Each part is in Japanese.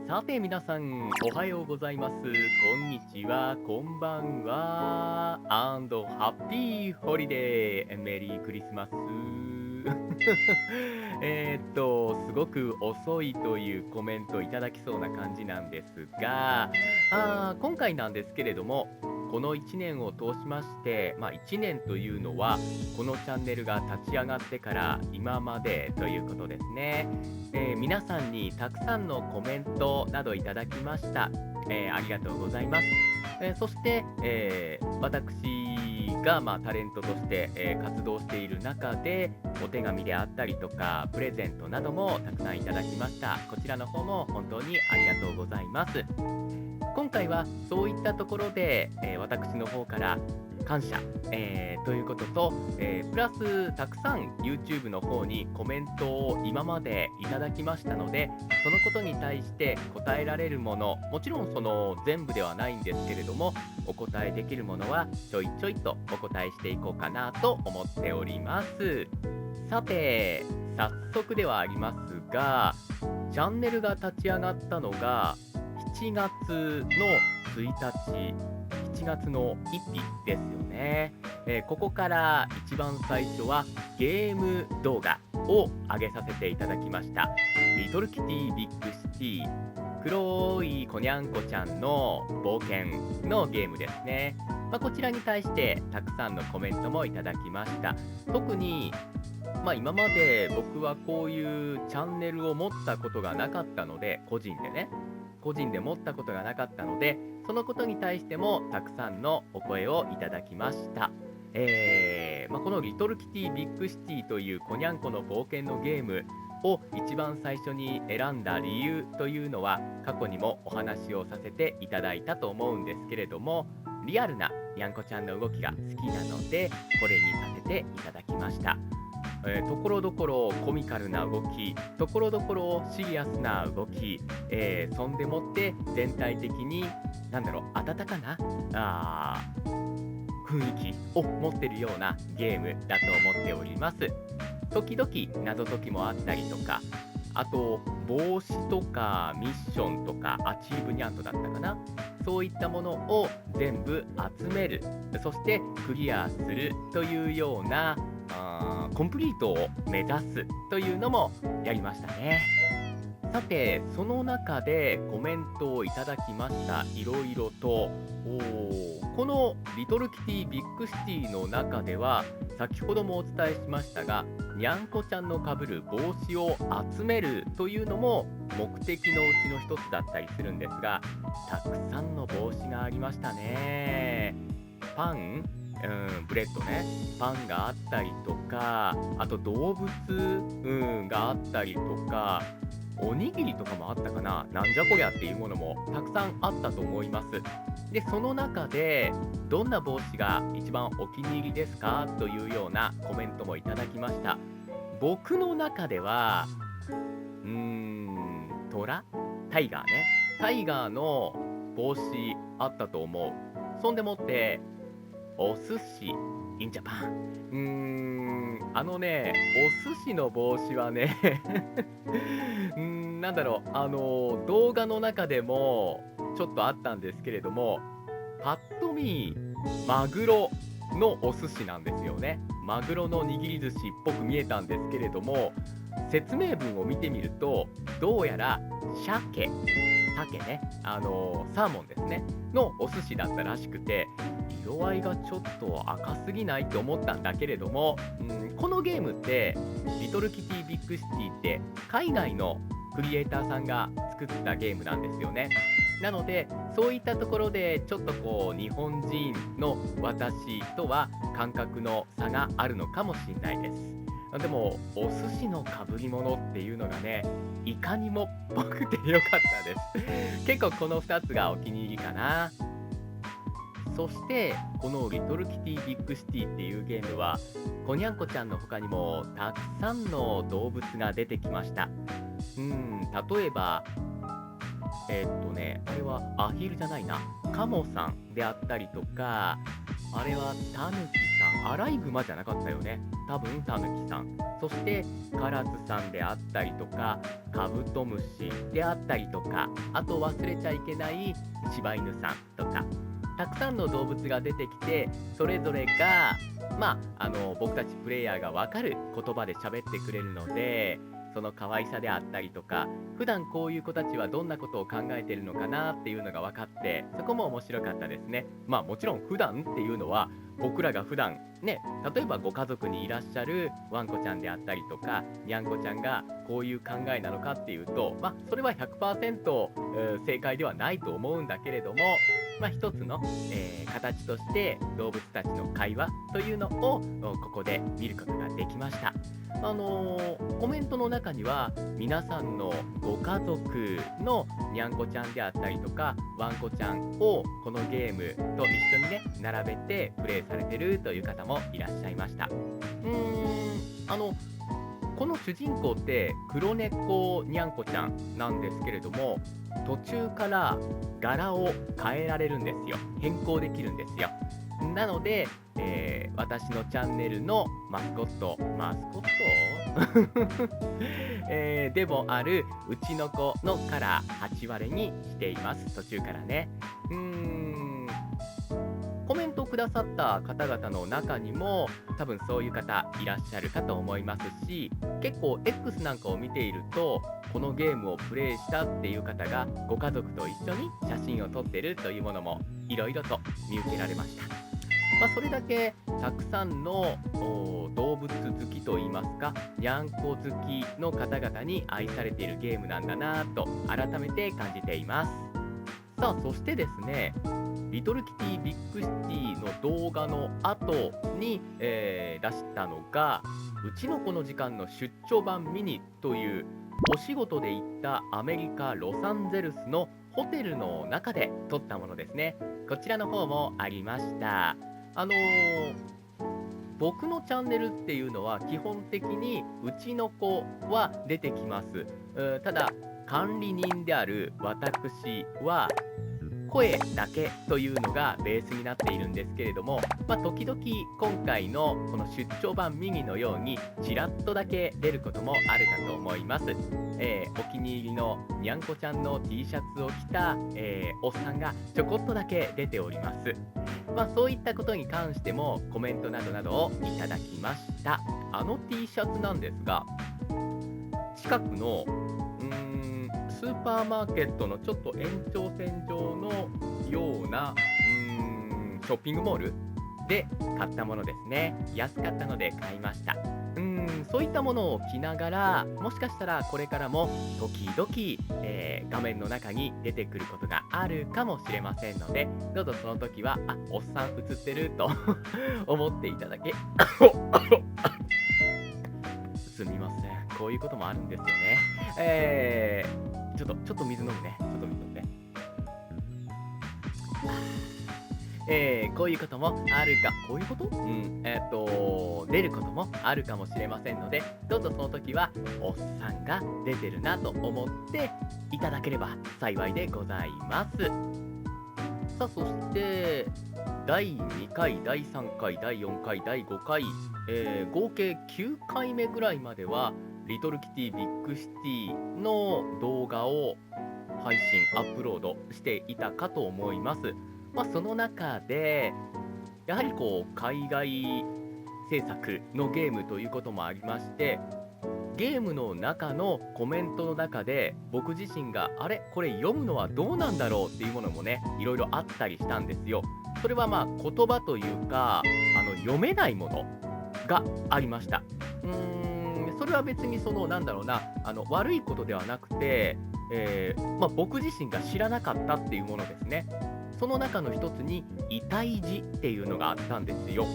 さて皆さん、おはようございます。こんにちは、こんばんは。ハッピーホリデー。メリークリスマス。すごく遅いというコメントいただきそうな感じなんですが、今回なんですけれども、この1年を通しまして、1年というのは、このチャンネルが立ち上がってから今までということですね。皆さんにたくさんのコメントなどいただきました。ありがとうございます。そして、私が、タレントとして、活動している中で、お手紙であったりとか、プレゼントなどもたくさんいただきました。こちらの方も本当にありがとうございます。今回はそういったところで、私の方から感謝、ということと、プラスたくさん YouTube の方にコメントを今までいただきましたので、そのことに対して答えられるもの、もちろんその全部ではないんですけれども、お答えできるものはちょいちょいとお答えしていこうかなと思っております。さて、早速ではありますが、チャンネルが立ち上がったのが7月の1日、7月の1日ですよね。ここから一番最初はゲーム動画を上げさせていただきました。リトルキティビッグシティ、黒いこにゃんこちゃんの冒険のゲームですね。こちらに対してたくさんのコメントもいただきました。特に今まで僕はこういうチャンネルを持ったことがなかったので、個人で持ったことがなかったので、そのことに対してもたくさんのお声をいただきました。このリトルキティビッグシティというこにゃんこの冒険のゲームを一番最初に選んだ理由というのは、過去にもお話をさせていただいたと思うんですけれども、リアルなにゃんこちゃんの動きが好きなので、これにさせていただきました。ところどころコミカルな動き、ところどころシリアスな動き、そんでもって全体的に温かな雰囲気を持ってるようなゲームだと思っております。時々謎解きもあったりとか、あと帽子とかミッションとかアチーブニャントだったかな、そういったものを全部集める、そしてクリアするというようなコンプリートを目指すというのもやりましたね。さて、その中でコメントをいただきました。いろいろと。このリトルキティビッグシティの中では、先ほどもお伝えしましたが、にゃんこちゃんのかぶる帽子を集めるというのも目的のうちの一つだったりするんですが、たくさんの帽子がありましたね。パン、ブレッドね、パンがあったりとか、あと動物、があったりとか、おにぎりとかもあったかな、なんじゃこりゃっていうものもたくさんあったと思います。で、その中で、どんな帽子が一番お気に入りですかというようなコメントもいただきました。僕の中では、虎タイガーね。タイガーの帽子あったと思う。そんでもって、お寿司 in Japan。お寿司の帽子はね動画の中でもちょっとあったんですけれども、パッと見、マグロのお寿司なんですよね。マグロの握り寿司っぽく見えたんですけれども、説明文を見てみると、どうやら鮭ね、サーモンですね、のお寿司だったらしくて、色合いがちょっと赤すぎないって思ったんだけれども、このゲームって、リトルキティビッグシティって海外のクリエイターさんが作ったゲームなんですよね。なので、そういったところでちょっとこう日本人の私とは感覚の差があるのかもしれないです。でも、お寿司のかぶり物っていうのがね、いかにもっぽくて良かったです。結構この2つがお気に入りかな。そして、このリトルキティビッグシティっていうゲームは、こにゃんこちゃんの他にもたくさんの動物が出てきました。例えば、あれはアヒルじゃないな、カモさんであったりとか、あれはタヌキさん、アライグマじゃなかったよね。多分タヌキさん。そしてカラスさんであったりとか、カブトムシであったりとか、あと忘れちゃいけない柴犬さんとか、たくさんの動物が出てきて、それぞれが、僕たちプレイヤーがわかる言葉で喋ってくれるので、その可愛さであったりとか、普段こういう子たちはどんなことを考えているのかなっていうのが分かって、そこも面白かったですね。もちろん普段っていうのは、僕らが普段ね、例えばご家族にいらっしゃるワンコちゃんであったりとか、にゃんこちゃんがこういう考えなのかっていうと、それは 100%、正解ではないと思うんだけれども、一つの、形として動物たちの会話というのをここで見ることができました。コメントの中には皆さんのご家族のにゃんこちゃんであったりとかワンコちゃんをこのゲームと一緒にね並べてプレイされてるという方もいらっしゃいました。この主人公って黒猫にゃんこちゃんなんですけれども、途中から柄を変えられるんですよ。変更できるんですよ。なので、私のチャンネルのマスコットでもあるうちの子のカラー8割にしています。途中からね。コメントをくださった方々の中にも多分そういう方いらっしゃるかと思いますし、結構 X なんかを見ているとこのゲームをプレイしたっていう方がご家族と一緒に写真を撮ってるというものもいろいろと見受けられました。それだけたくさんの動物好きといいますか、にゃんこ好きの方々に愛されているゲームなんだなと改めて感じています。さあ、そしてですね、リトルキティビッグシティの動画の後に、出したのがうちの子の時間の出張版ミニというお仕事で行ったアメリカ・ロサンゼルスのホテルの中で撮ったものですね。こちらの方もありました。僕のチャンネルっていうのは基本的にうちの子は出てきます。ただ管理人である私は声だけというのがベースになっているんですけれども、時々今回のこの出張版ミニのようにちらっとだけ出ることもあるかと思います。お気に入りのにゃんこちゃんの T シャツを着た、おっさんがちょこっとだけ出ております。そういったことに関してもコメントなどなどをいただきました。T シャツなんですが、近くのスーパーマーケットのちょっと延長線上のようなショッピングモールで買ったものですね。安かったので買いました。そういったものを着ながら、もしかしたらこれからも時々、画面の中に出てくることがあるかもしれませんので、どうぞその時はおっさん映ってると思っていただけすみません、こういうこともあるんですよね。ちょっと水飲むね。こういうこともあるか、こういうこと？出ることもあるかもしれませんので、どうぞその時はおっさんが出てるなと思っていただければ幸いでございます。さあ、そして第2回、第3回、第4回、第5回、合計9回目ぐらいまではリトルキティビッグシティの動画を配信アップロードしていたかと思います。その中でやはり海外制作のゲームということもありまして、ゲームの中のコメントの中で僕自身がこれ読むのはどうなんだろうっていうものもね、いろいろあったりしたんですよ。それは言葉というか読めないものがありました。それは別に悪いことではなくて、僕自身が知らなかったっていうものですね。その中の一つに異体字っていうのがあったんですよ。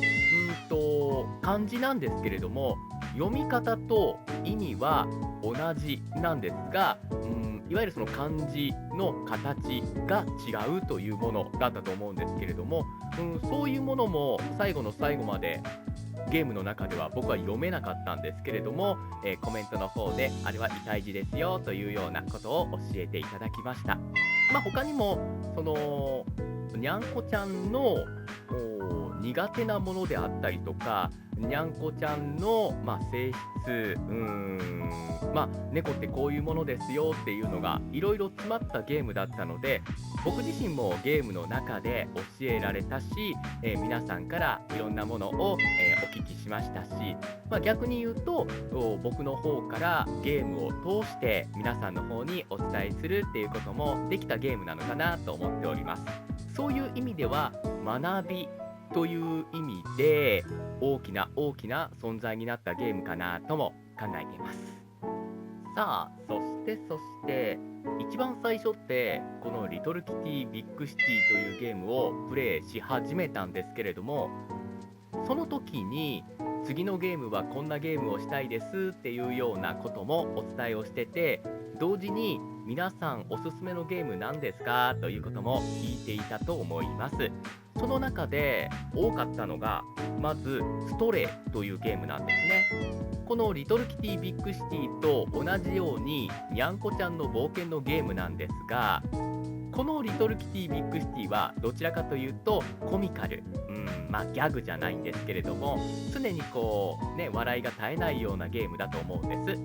漢字なんですけれども、読み方と意味は同じなんですが、いわゆるその漢字の形が違うというものだったと思うんですけれども、そういうものも最後の最後までゲームの中では僕は読めなかったんですけれども、コメントの方であれは痛い字ですよというようなことを教えていただきました。他にもそのにゃんこちゃんの苦手なものであったりとか、にゃんこちゃんの、性質、猫ってこういうものですよっていうのがいろいろ詰まったゲームだったので、僕自身もゲームの中で教えられたし、皆さんからいろんなものを、お聞きしましたし、逆に言うと僕の方からゲームを通して皆さんの方にお伝えするっていうこともできたゲームなのかなと思っております。そういう意味では学びという意味で大きな存在になったゲームかなとも考えています。さあ、そして一番最初ってこのリトルキティビッグシティというゲームをプレイし始めたんですけれども、その時に次のゲームはこんなゲームをしたいですっていうようなこともお伝えをしてて、同時に皆さんおすすめのゲームなんですかということも聞いていたと思います。その中で多かったのがまずストレイというゲームなんですね。このリトルキティビッグシティと同じようににゃんこちゃんの冒険のゲームなんですが、このリトルキティビッグシティはどちらかというとコミカル、ギャグじゃないんですけれども、常に笑いが絶えないようなゲームだと思うんです。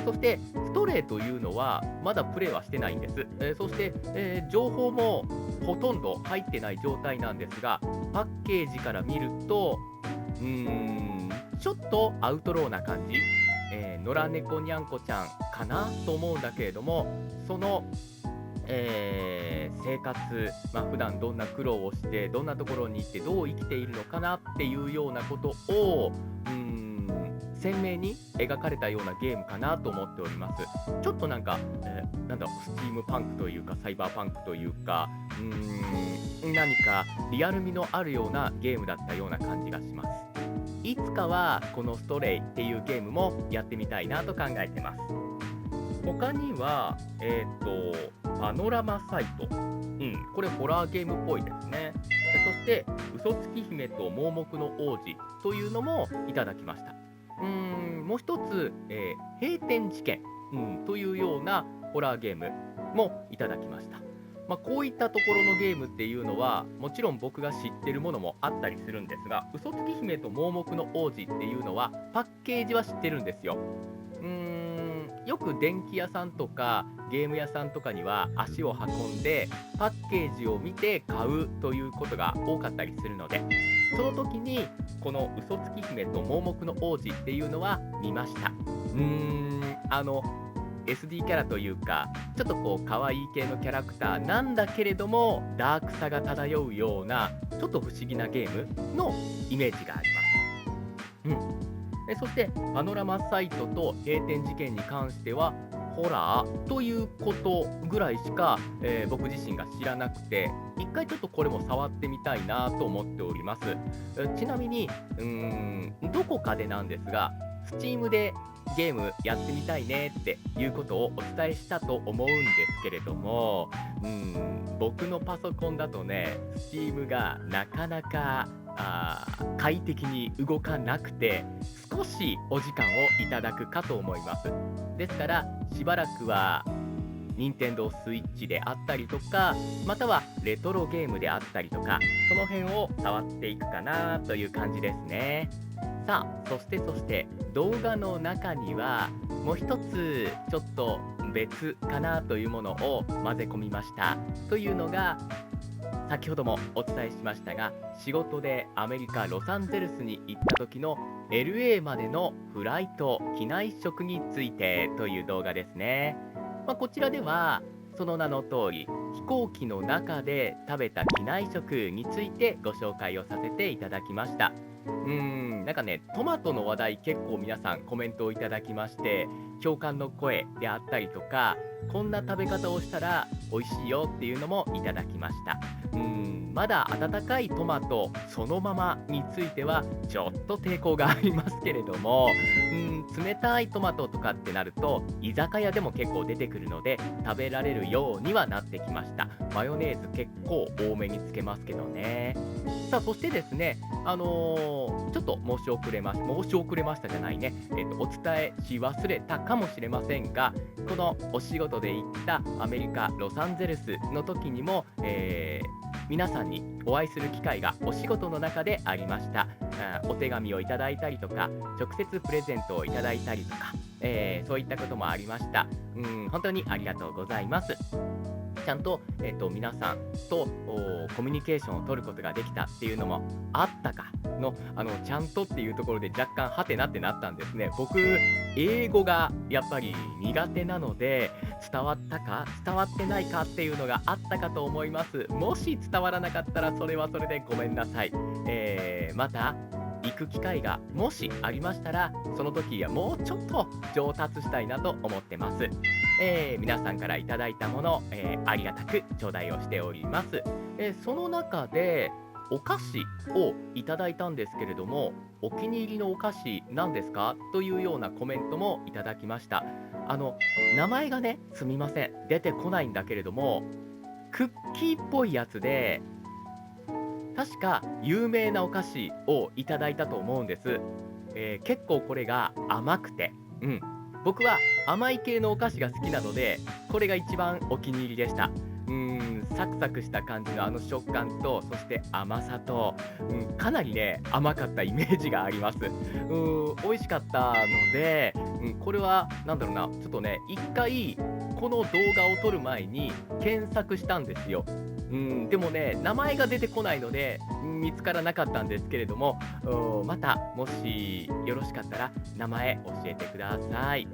そしてストレイというのはまだプレイはしてないんです。そして、情報もほとんど入ってない状態なんですが、パッケージから見るとちょっとアウトローな感じ、野良猫にゃんこちゃんかなと思うんだけれども、その生活、普段どんな苦労をしてどんなところに行ってどう生きているのかなっていうようなことを鮮明に描かれたようなゲームかなと思っております。ちょっとなんか、スチームパンクというかサイバーパンクというか、何かリアル味のあるようなゲームだったような感じがします。いつかはこのストレイっていうゲームもやってみたいなと考えてます。他にはパノラマサイト、これホラーゲームっぽいですね。そして嘘つき姫と盲目の王子というのもいただきました。もう一つ、閉店事件、というようなホラーゲームもいただきました。こういったところのゲームっていうのはもちろん僕が知ってるものもあったりするんですが、嘘つき姫と盲目の王子っていうのはパッケージは知ってるんですよ。よく電気屋さんとかゲーム屋さんとかには足を運んでパッケージを見て買うということが多かったりするので、その時にこの嘘つき姫と盲目の王子っていうのは見ました。SD キャラというかちょっと可愛い系のキャラクターなんだけれどもダークさが漂うようなちょっと不思議なゲームのイメージがあります。そしてパノラマサイトと閉店事件に関してはホラーということぐらいしか、僕自身が知らなくて、一回ちょっとこれも触ってみたいなと思っております。ちなみにどこかでなんですが Steam でゲームやってみたいねっていうことをお伝えしたと思うんですけれども、僕のパソコンだとね Steam がなかなか快適に動かなくて少しお時間をいただくかと思います。ですからしばらくは任天堂スイッチであったりとか、またはレトロゲームであったりとか、その辺を触っていくかなという感じですね。さあ、そして動画の中にはもう一つちょっと別かなというものを混ぜ込みました。というのが先ほどもお伝えしましたが、仕事でアメリカ・ロサンゼルスに行った時の LA までのフライト機内食についてという動画ですね。こちらではその名の通り飛行機の中で食べた機内食についてご紹介をさせていただきました。なんかね、トマトの話題結構皆さんコメントをいただきまして共感の声であったりとか、こんな食べ方をしたら美味しいよっていうのもいただきました。まだ温かいトマトそのままについてはちょっと抵抗がありますけれども、冷たいトマトとかってなると居酒屋でも結構出てくるので食べられるようにはなってきました。マヨネーズ結構多めにつけますけどね。さあ、そしてですね、ちょっと申し遅れましたじゃないね、お伝えし忘れたかもしれませんが、このお仕事で行ったアメリカ・ロサンゼルスの時にも、皆さんにお会いする機会がお仕事の中でありました。お手紙をいただいたりとか、直接プレゼントをいただいたりとか、そういったこともありました。本当にありがとうございます。ちゃんと、皆さんとコミュニケーションを取ることができたっていうのもあったかの、ちゃんとっていうところで若干ハテナってなったんですね。僕、英語がやっぱり苦手なので、伝わったか伝わってないかっていうのがあったかと思います。もし伝わらなかったらそれはそれでごめんなさい。また行く機会がもしありましたら、その時はもうちょっと上達したいなと思ってます。皆さんからいただいたもの、ありがたく頂戴をしております。その中でお菓子をいただいたんですけれども、お気に入りのお菓子なんですかというようなコメントもいただきました。名前がね、すみません、出てこないんだけれども、クッキーっぽいやつで、確か有名なお菓子をいただいたと思うんです。結構これが甘くて、僕は甘い系のお菓子が好きなので、これが一番お気に入りでした。サクサクした感じの食感と、そして甘さと、かなりね、甘かったイメージがあります。美味しかったので、これはなんだろうな、ちょっとね、一回この動画を撮る前に検索したんですよ。でもね、名前が出てこないので、見つからなかったんですけれども、またもしよろしかったら名前教えてください。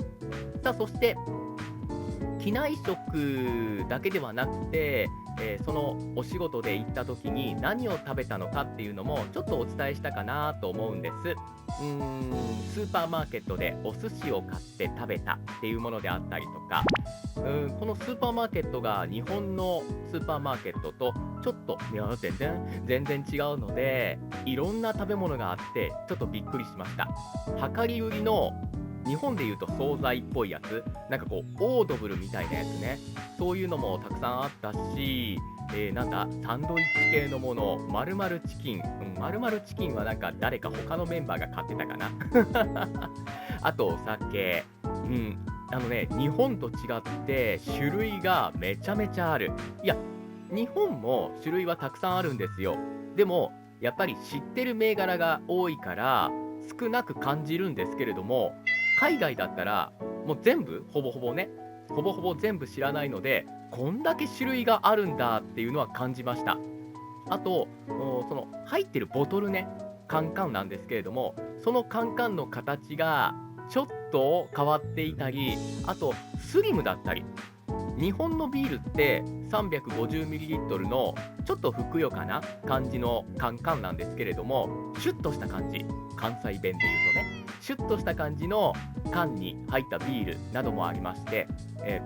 さあ、そして機内食だけではなくて、そのお仕事で行った時に何を食べたのかっていうのもちょっとお伝えしたかなと思うんです。スーパーマーケットでお寿司を買って食べたっていうものであったりとか、このスーパーマーケットが日本のスーパーマーケットとちょっと、いや、全然違うので、いろんな食べ物があってちょっとびっくりしました。量り売りの日本でいうと惣菜っぽいやつ、なんかこうオードブルみたいなやつね、そういうのもたくさんあったし、なんだサンドイッチ系のもの、丸々チキン、丸々チキンはなんか誰か他のメンバーが買ってたかな。あとお酒、日本と違って種類がめちゃめちゃある。いや、日本も種類はたくさんあるんですよ。でもやっぱり知ってる銘柄が多いから少なく感じるんですけれども、海外だったらもう全部ほぼほぼ全部知らないので、こんだけ種類があるんだっていうのは感じました。あと、その入ってるボトルね、カンカンなんですけれども、そのカンカンの形がちょっと変わっていたり、あとスリムだったり。日本のビールって350ml のちょっとふくよかな感じのカンカンなんですけれども、シュッとした感じ、関西弁で言うとね、シュッとした感じの缶に入ったビールなどもありまして、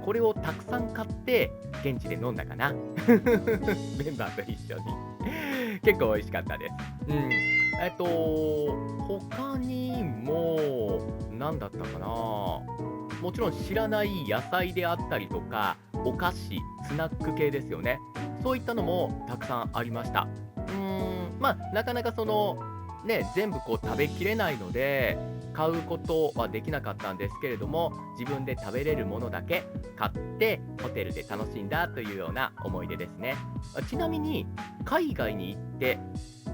これをたくさん買って現地で飲んだかな。メンバーと一緒に。結構美味しかったです。他にも何だったかな、もちろん知らない野菜であったりとか、お菓子、スナック系ですよね。そういったのもたくさんありました。なかなか全部こう食べきれないので、買うことはできなかったんですけれども、自分で食べれるものだけ買ってホテルで楽しんだというような思い出ですね。ちなみに海外に行って、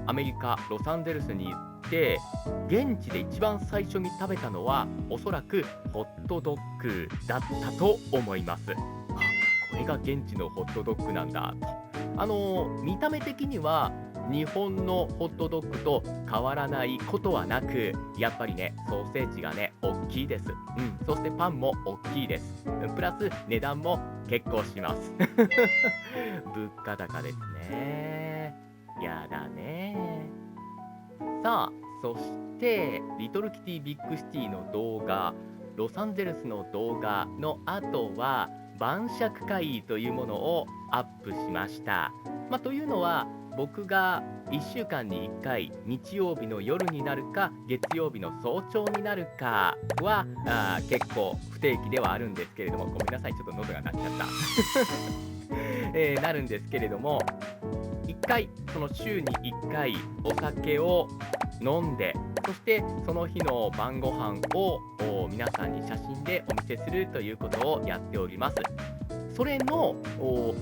アメリカ・ロサンゼルスに行って現地で一番最初に食べたのはおそらくホットドッグだったと思います。これが現地のホットドッグなんだと。見た目的には日本のホットドッグと変わらないことはなく、やっぱりね、ソーセージがね、大きいです。そしてパンも大きいです。プラス値段も結構します。物価高ですね。やだね。さあ、そしてリトルキティビッグシティの動画、ロサンゼルスの動画の後は晩酌会というものをアップしました。というのは、僕が1週間に1回日曜日の夜になるか月曜日の早朝になるかは結構不定期ではあるんですけれども、ごめんなさい、ちょっと喉が鳴っちゃった、なるんですけれども、1回、その週に1回お酒を飲んで、そしてその日の晩ご飯を皆さんに写真でお見せするということをやっております。それの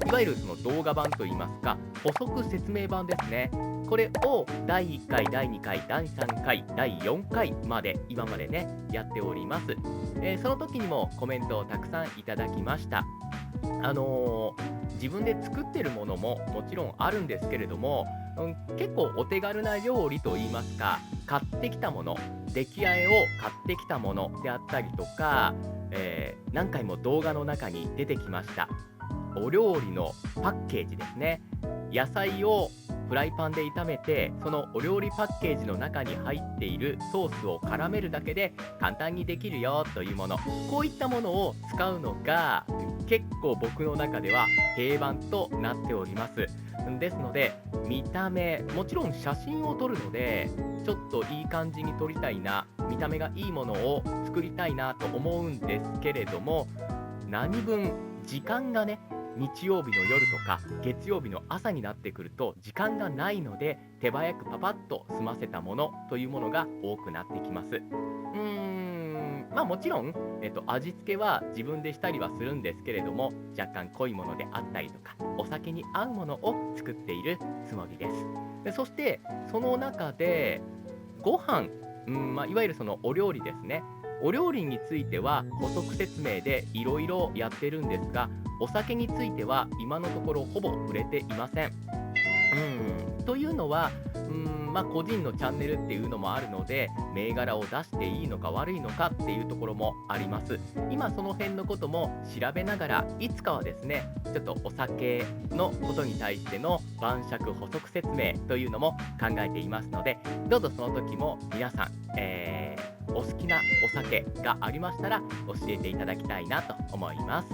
いわゆるその動画版といいますか、補足説明版ですね。これを第1回、第2回、第3回、第4回まで今までねやっております。その時にもコメントをたくさんいただきました。自分で作ってるものももちろんあるんですけれども、結構お手軽な料理といいますか、買ってきたもの、出来合いを買ってきたものであったりとか、何回も動画の中に出てきましたお料理のパッケージですね。野菜をフライパンで炒めて、そのお料理パッケージの中に入っているソースを絡めるだけで簡単にできるよというもの、こういったものを使うのが結構僕の中では定番となっております。ですので、見た目もちろん写真を撮るので、ちょっといい感じに撮りたいな、見た目がいいものを作りたいなと思うんですけれども、何分時間がね、日曜日の夜とか月曜日の朝になってくると時間がないので、手早くパパッと済ませたものというものが多くなってきます。まあもちろん、味付けは自分でしたりはするんですけれども、若干濃いものであったりとかお酒に合うものを作っているつもりです。そしてその中でご飯、いわゆるそのお料理ですね。お料理については補足説明でいろいろやってるんですが、お酒については今のところほぼ触れていません。というのは、個人のチャンネルっていうのもあるので、銘柄を出していいのか悪いのかっていうところもあります。今その辺のことも調べながら、いつかはですね、ちょっとお酒のことに対しての晩酌補足説明というのも考えていますので、どうぞその時も皆さん、お好きなお酒がありましたら教えていただきたいなと思います。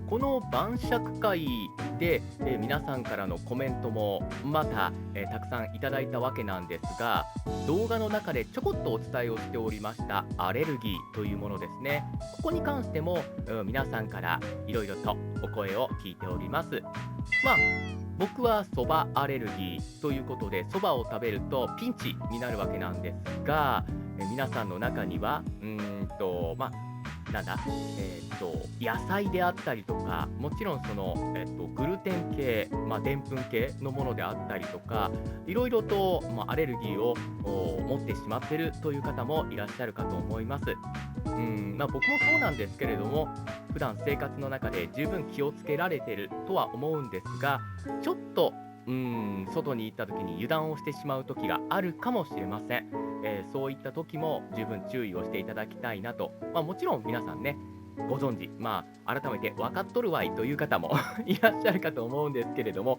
この晩酌会で、皆さんからのコメントもまた、たくさんいただいたわけなんですが、動画の中でちょこっとお伝えをしておりましたアレルギーというものですね。ここに関しても、皆さんからいろいろとお声を聞いております。僕はそばアレルギーということで、そばを食べるとピンチになるわけなんですが、皆さんの中にはなんだ、野菜であったりとか、もちろんその、グルテン系、でんぷん系のものであったりとか、いろいろと、アレルギーを持ってしまっているという方もいらっしゃるかと思います。僕もそうなんですけれども、普段生活の中で十分気をつけられているとは思うんですが、ちょっと外に行った時に油断をしてしまう時があるかもしれません。そういった時も十分注意をしていただきたいなと、もちろん皆さんね、ご存知、改めて分かっとるわいという方もいらっしゃるかと思うんですけれども、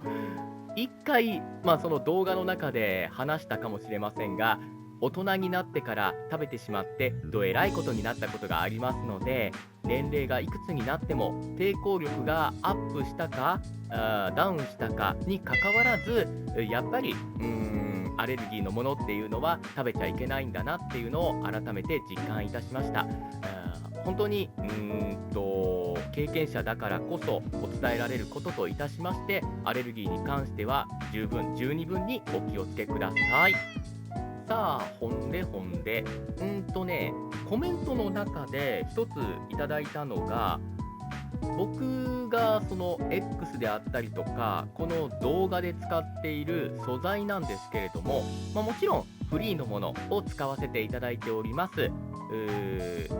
一回、その動画の中で話したかもしれませんが、大人になってから食べてしまってどえらいことになったことがありますので、年齢がいくつになっても抵抗力がアップしたかダウンしたかにかかわらず、やっぱりアレルギーのものっていうのは食べちゃいけないんだなっていうのを改めて実感いたしました。本当に経験者だからこそお伝えられることといたしまして、アレルギーに関しては十二分にお気をつけください。さあ、ほんで、コメントの中で一ついただいたのが、僕がその X であったりとか、この動画で使っている素材なんですけれども、もちろんフリーのものを使わせていただいております。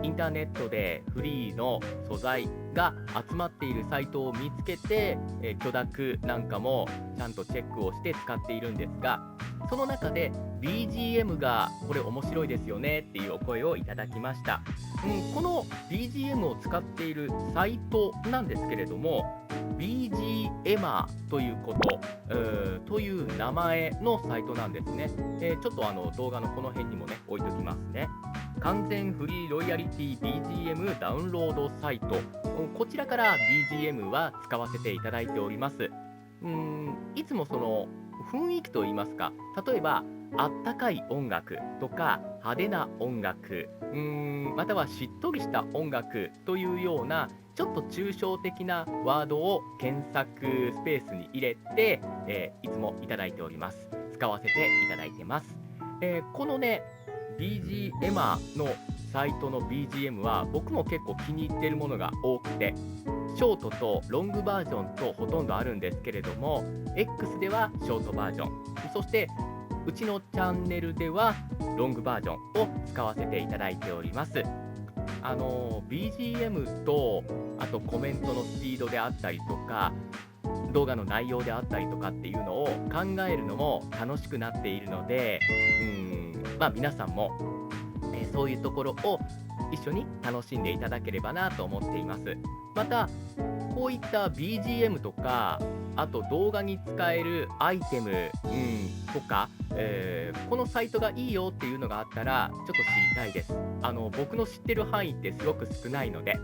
インターネットでフリーの素材が集まっているサイトを見つけて、許諾なんかもちゃんとチェックをして使っているんですが、その中で BGM がこれ面白いですよねっていうお声をいただきました。この BGM を使っているサイトなんですけれども、BGMer ということ、という名前のサイトなんですね。ちょっと動画のこの辺にもね置いときますね。完全フリーロイヤリティ BGM ダウンロードサイト、こちらから BGM は使わせていただいております。いつもその雰囲気といいますか、例えばあったかい音楽とか派手な音楽、またはしっとりした音楽というようなちょっと抽象的なワードを検索スペースに入れて、いつもいただいております。使わせていただいてます。このね、BGM のサイトの BGM は僕も結構気に入っているものが多くて、ショートとロングバージョンとほとんどあるんですけれども、X ではショートバージョン、そしてうちのチャンネルではロングバージョンを使わせていただいております。BGM とあとコメントのスピードであったりとか動画の内容であったりとかっていうのを考えるのも楽しくなっているので、皆さんも、そういうところを一緒に楽しんでいただければなと思っています。またこういった BGM とかあと動画に使えるアイテム、とか、このサイトがいいよっていうのがあったらちょっと知りたいです。僕の知ってる範囲ってすごく少ないので、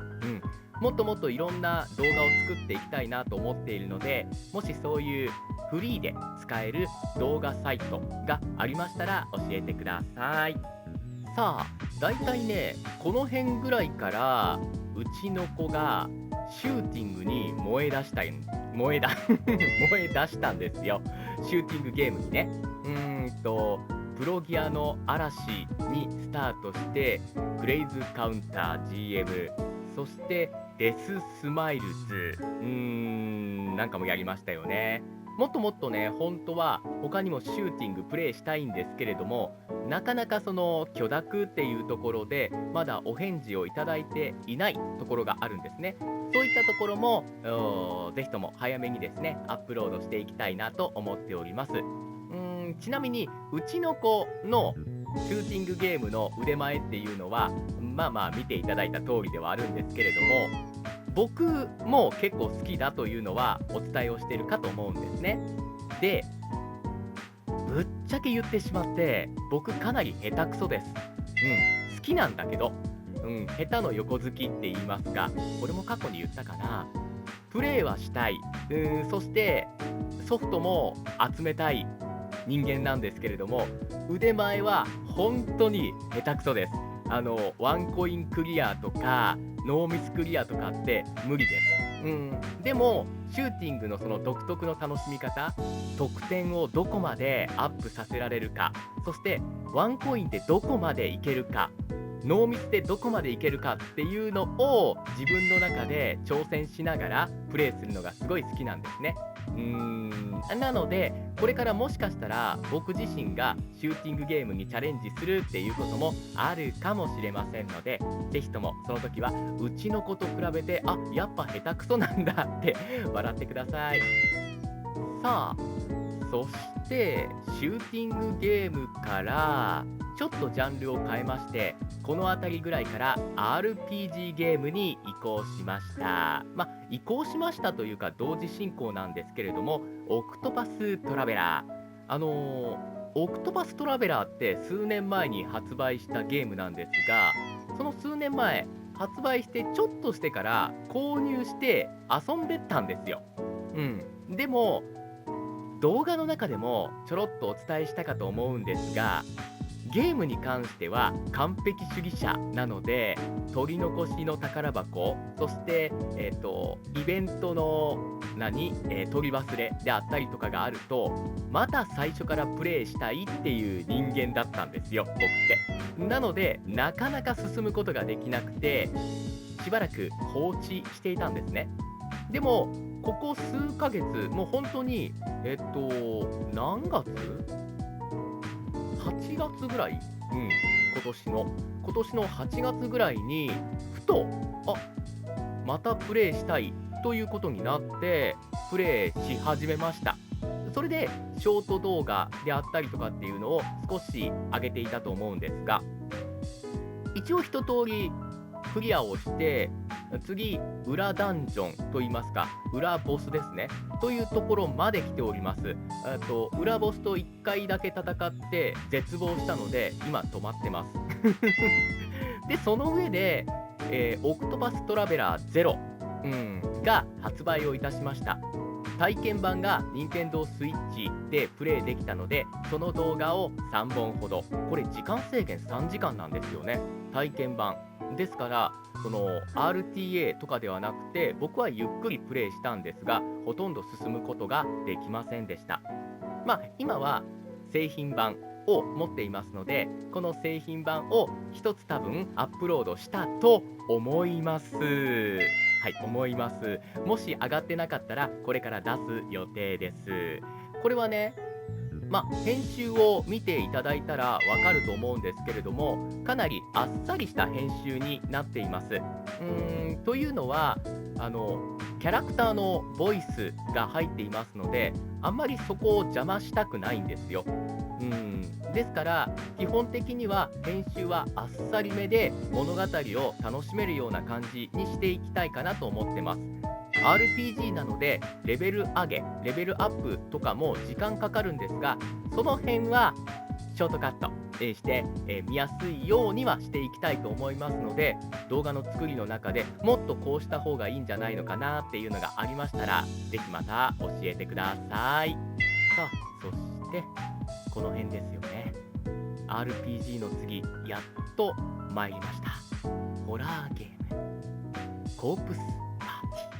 もっともっといろんな動画を作っていきたいなと思っているので、もしそういうフリーで使える動画サイトがありましたら教えてください。さあ、だいたいね、この辺ぐらいからうちの子がシューティングに燃え出したんですよ。シューティングゲームにね。プロギアの嵐にスタートして、グレイズカウンター GM、そしてデススマイルズ、なんかもやりましたよね。もっともっとね、本当は他にもシューティングプレイしたいんですけれども、なかなかその許諾っていうところでまだお返事をいただいていないところがあるんですね。そういったところもぜひとも早めにですねアップロードしていきたいなと思っております。ちなみにうちの子のシューティングゲームの腕前っていうのは見ていただいた通りではあるんですけれども、僕も結構好きだというのはお伝えをしているかと思うんですね。で、ぶっちゃけ言ってしまって僕かなり下手くそです。好きなんだけど、下手の横好きって言いますか、これも過去に言ったかな。プレイはしたい、そしてソフトも集めたい人間なんですけれども、腕前は本当に下手くそです。ワンコインクリアとかノーミスクリアとかって無理です。でもシューティングのその独特の楽しみ方、得点をどこまでアップさせられるか、そしてワンコインでどこまでいけるか、ノーミスでどこまでいけるかっていうのを自分の中で挑戦しながらプレイするのがすごい好きなんですね。なのでこれからもしかしたら僕自身がシューティングゲームにチャレンジするっていうこともあるかもしれませんので、ぜひともその時はうちの子と比べてやっぱ下手くそなんだって笑ってください。さあ、そしてシューティングゲームからちょっとジャンルを変えまして、この辺りぐらいから RPG ゲームに移行しました。移行しましたというか同時進行なんですけれども、オクトパストラベラー。オクトパストラベラーって数年前に発売したゲームなんですが、その数年前発売してちょっとしてから購入して遊んでったんですよ。でも動画の中でもちょろっとお伝えしたかと思うんですが、ゲームに関しては完璧主義者なので、取り残しの宝箱、そして、イベントの取り忘れであったりとかがあると、また最初からプレイしたいっていう人間だったんですよ、僕って。なので、なかなか進むことができなくて、しばらく放置していたんですね。でも、ここ数ヶ月、もう本当に、何月 ?8 月ぐらい、今年の8月ぐらいに、ふと、またプレイしたいということになって、プレイし始めました。それで、ショート動画であったりとかっていうのを少し上げていたと思うんですが、一応一通りクリアをして、次、裏ダンジョンといいますか、裏ボスですね、というところまで来ております。裏ボスと1回だけ戦って絶望したので、今止まってます。で、その上で、オクトパストラベラーゼロ、が発売をいたしました。体験版が Nintendo Switch でプレイできたので、その動画を3本ほど、これ時間制限3時間なんですよね、体験版。ですから、その RTA とかではなくて、僕はゆっくりプレイしたんですが、ほとんど進むことができませんでした。今は製品版を持っていますので、この製品版を一つ多分アップロードしたと思います。はい、思います。もし上がってなかったら、これから出す予定です。これはね、編集を見ていただいたらわかると思うんですけれども、かなりあっさりした編集になっています。というのは、キャラクターのボイスが入っていますので、あんまりそこを邪魔したくないんですよ。ですから、基本的には編集はあっさりめで物語を楽しめるような感じにしていきたいかなと思ってます。RPG なのでレベル上げ、レベルアップとかも時間かかるんですが、その辺はショートカットして、見やすいようにはしていきたいと思いますので、動画の作りの中でもっとこうした方がいいんじゃないのかなっていうのがありましたら、ぜひまた教えてください。さあ、そしてこの辺ですよね。RPG の次、やっと参りました。ホラーゲーム、コープスパーテ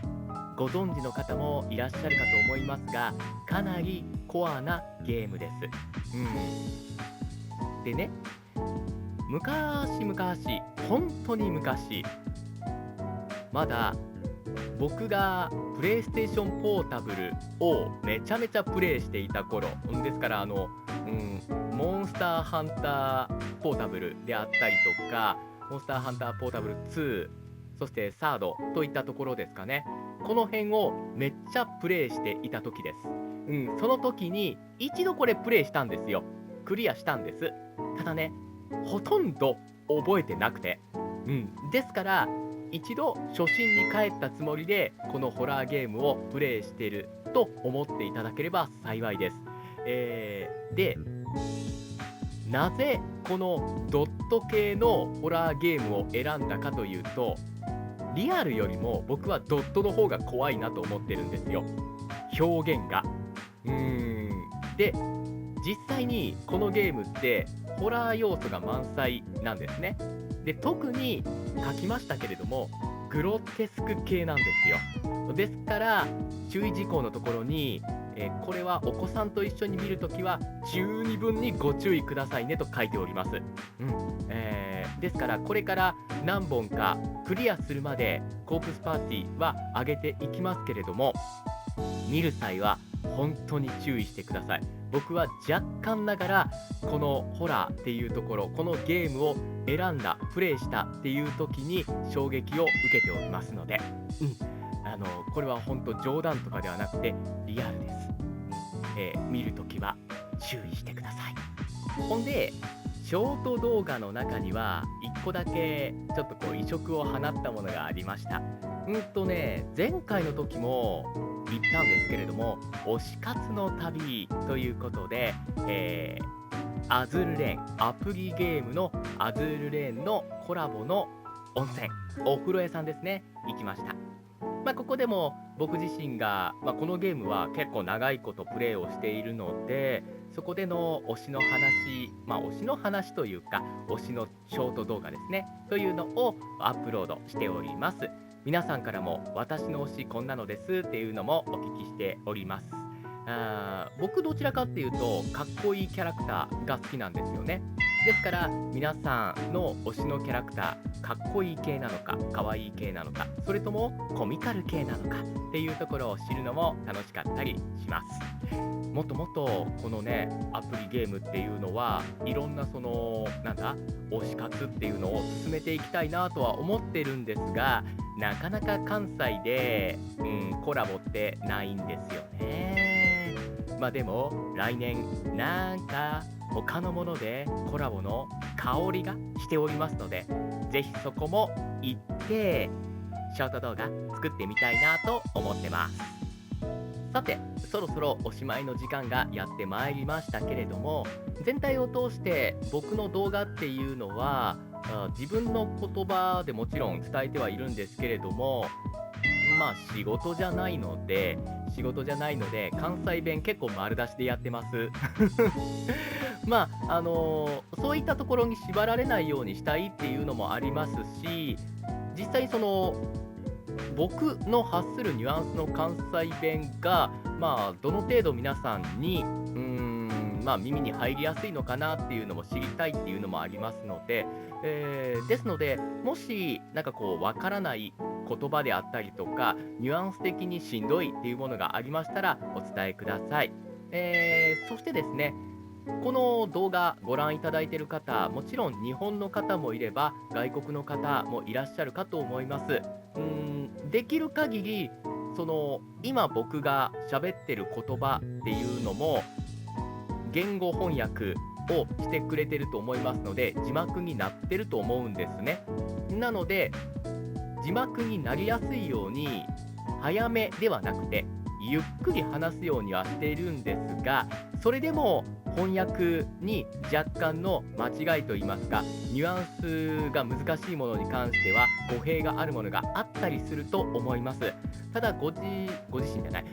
ィー。ご存知の方もいらっしゃるかと思いますが、かなりコアなゲームです。でね、昔々、本当に昔、まだ僕がプレイステーションポータブルをめちゃめちゃプレイしていた頃、ですからモンスターハンターポータブルであったりとか、モンスターハンターポータブル2、そしてサードといったところですかね。この辺をめっちゃプレイしていた時です。その時に一度これプレイしたんですよ。クリアしたんです。ただね、ほとんど覚えてなくて。ですから、一度初心に帰ったつもりで、このホラーゲームをプレイしていると思っていただければ幸いです。で、なぜこのドット系のホラーゲームを選んだかというと、リアルよりも僕はドットの方が怖いなと思ってるんですよ。表現が。で、実際にこのゲームってホラー要素が満載なんですね。で、特に書きましたけれども、グロテスク系なんですよ。ですから、注意事項のところに、これはお子さんと一緒に見るときは十二分にご注意くださいねと書いております。ですから、これから何本かクリアするまでコープスパーティーは上げていきますけれども、見る際は本当に注意してください。僕は若干ながらこのホラーっていうところ、このゲームを選んだ、プレイしたっていう時に衝撃を受けておりますので、これは本当冗談とかではなくてリアルです。見るときは注意してください。ほんで、ショート動画の中には1個だけちょっとこう異色を放ったものがありました。前回の時も言ったんですけれども、推し活の旅ということで、アズールレーン、アプリゲームのアズールレーンのコラボの温泉、お風呂屋さんですね、行きました。ここでも僕自身が、このゲームは結構長いことプレイをしているので、そこでの推しの話、推しの話というか、推しのショート動画ですね、というのをアップロードしております。皆さんからも私の推しこんなのですっていうのもお聞きしております。僕どちらかっていうと、かっこいいキャラクターが好きなんですよね。ですから皆さんの推しのキャラクター、かっこいい系なのかかわいい系なのか、それともコミカル系なのかっていうところを知るのも楽しかったりします。もっともっとこのねアプリゲームっていうのはいろんな推し活っていうのを進めていきたいなとは思ってるんですが、なかなか関西で、コラボってないんですよね。でも来年なんか他のものでコラボの香りがしておりますので、ぜひそこも行ってショート動画作ってみたいなと思ってます。さて、そろそろおしまいの時間がやってまいりましたけれども、全体を通して僕の動画っていうのは自分の言葉でもちろん伝えてはいるんですけれども、仕事じゃないので関西弁結構丸出しでやってますそういったところに縛られないようにしたいっていうのもありますし、実際僕の発するニュアンスの関西弁が、どの程度皆さんに、耳に入りやすいのかなっていうのも知りたいっていうのもありますので、ですので、もし、なんかこう、わからない言葉であったりとか、ニュアンス的にしんどいっていうものがありましたら、お伝えください。そしてですね、この動画ご覧いただいている方、もちろん日本の方もいれば、外国の方もいらっしゃるかと思います。できる限り、今僕が喋ってる言葉っていうのも、言語翻訳をしてくれてると思いますので、字幕になってると思うんですね。なので、字幕になりやすいように、早めではなくて、ゆっくり話すようにはしているんですが、それでも翻訳に若干の間違いといいますか、ニュアンスが難しいものに関しては語弊があるものがあったりすると思います。ただご自身じゃない、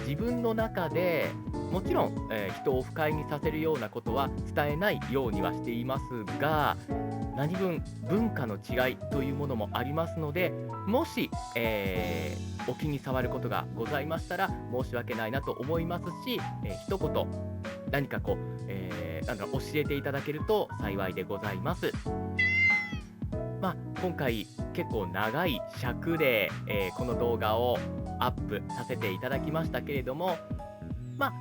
自分の中でもちろん、人を不快にさせるようなことは伝えないようにはしていますが、何分文化の違いというものもありますので、もし、お気に障ることがございましたら申し訳ないなと思いますし、一言何か教えていただけると幸いでございます。今回結構長い尺で、この動画をアップさせていただきましたけれども、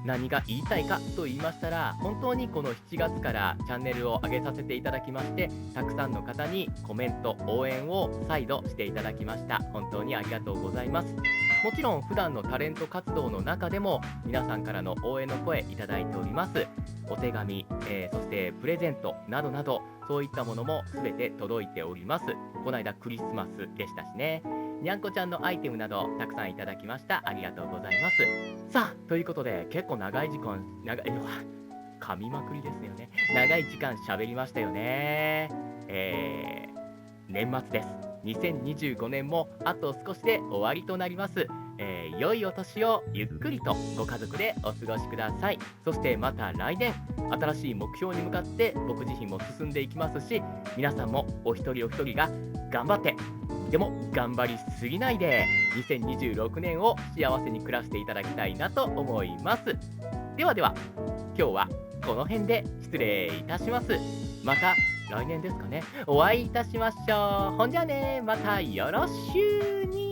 何が言いたいかと言いましたら、本当にこの7月からチャンネルを上げさせていただきまして、たくさんの方にコメント、応援を再度していただきました。本当にありがとうございます。もちろん普段のタレント活動の中でも皆さんからの応援の声いただいております。お手紙、そしてプレゼントなどなど、そういったものも全て届いております。この間クリスマスでしたしね。にゃんこちゃんのアイテムなどたくさんいただきました。ありがとうございます。さあ、ということで結構長い時間、噛みまくりですよね。長い時間喋りましたよね。年末です。2025年もあと少しで終わりとなります。良いお年をゆっくりとご家族でお過ごしください。そしてまた来年、新しい目標に向かって僕自身も進んでいきますし、皆さんもお一人お一人が頑張って、でも頑張りすぎないで2026年を幸せに暮らしていただきたいなと思います。ではでは、今日はこの辺で失礼いたします。また来年ですかね、お会いいたしましょう。ほんじゃね、またよろしゅうに。